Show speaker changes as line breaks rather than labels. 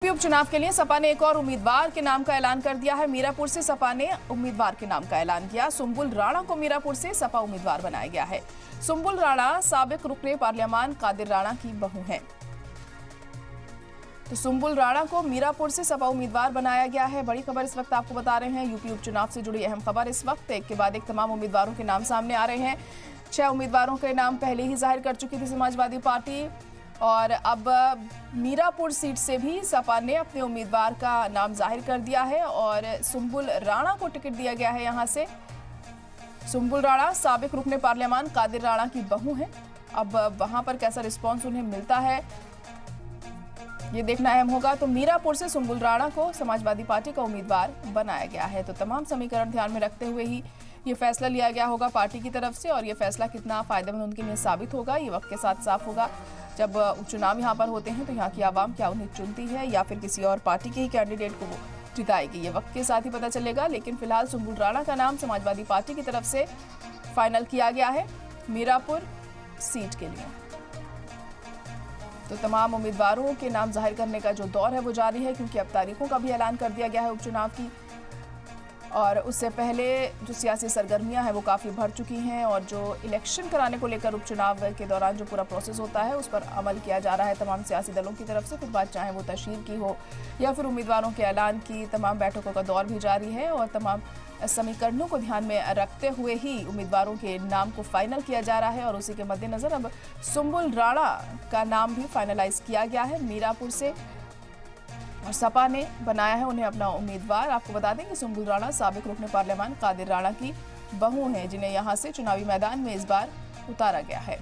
उपचुनाव के लिए सपा ने एक और उम्मीदवार के नाम का ऐलान कर दिया है। मीरापुर से सपा ने उम्मीदवार के नाम का ऐलान किया। सुंबुल राणा को मीरापुर से सपा उम्मीदवार बनाया गया है। सुंबुल राणा साबिक रुकने पार्लियामान कादिर राणा की बहू हैं। तो सुंबुल राणा को मीरापुर से सपा उम्मीदवार बनाया गया है। बड़ी खबर इस वक्त आपको बता रहे हैं। यूपी उपचुनाव से जुड़ी अहम खबर इस वक्त एक के बाद एक तमाम उम्मीदवारों के नाम सामने आ रहे हैं। 6 उम्मीदवारों के नाम पहले ही जाहिर कर चुकी थी समाजवादी पार्टी और अब मीरापुर सीट से भी सपा ने अपने उम्मीदवार का नाम जाहिर कर दिया है और सुंबुल राणा को टिकट दिया गया है। यहां से सुंबुल राणा साबिक रुकने पार्लियामान कादिर राणा की बहू हैं। अब वहां पर कैसा रिस्पांस उन्हें मिलता है ये देखना अहम होगा। तो मीरापुर से सुंबुल राणा को समाजवादी पार्टी का उम्मीदवार बनाया गया है। तो तमाम समीकरण ध्यान में रखते हुए ही ये फैसला लिया गया होगा पार्टी की तरफ से और ये फैसला कितना फायदेमंद उनके लिए साबित होगा ये वक्त के साथ साफ होगा। जब उपचुनाव यहाँ पर होते हैं तो यहाँ की आवाम क्या उन्हें चुनती है या फिर किसी और पार्टी के ही कैंडिडेट को वो जिताएगी, ये वक्त के साथ ही पता चलेगा। लेकिन फिलहाल सुंबुल राणा का नाम समाजवादी पार्टी की तरफ से फाइनल किया गया है मीरापुर सीट के लिए। तो तमाम उम्मीदवारों के नाम जाहिर करने का जो दौर है वो जारी है, क्योंकि अब तारीखों का भी ऐलान कर दिया गया है उपचुनाव की। और उससे पहले जो सियासी सरगर्मियां हैं वो काफ़ी बढ़ चुकी हैं और जो इलेक्शन कराने को लेकर उपचुनाव के दौरान जो पूरा प्रोसेस होता है उस पर अमल किया जा रहा है तमाम सियासी दलों की तरफ से। फिर बात चाहे वो तशहीर की हो या फिर उम्मीदवारों के ऐलान की, तमाम बैठकों का दौर भी जारी है और तमाम समीकरणों को ध्यान में रखते हुए ही उम्मीदवारों के नाम को फाइनल किया जा रहा है। और उसी के मद्देनजर अब सुंबुल राणा का नाम भी फाइनलाइज किया गया है मीरापुर से और सपा ने बनाया है उन्हें अपना उम्मीदवार। आपको बता दें कि सुंबुल राणा साबिक रुकने पार्लियामान कादिर राणा की बहू हैं, जिन्हें यहां से चुनावी मैदान में इस बार उतारा गया है।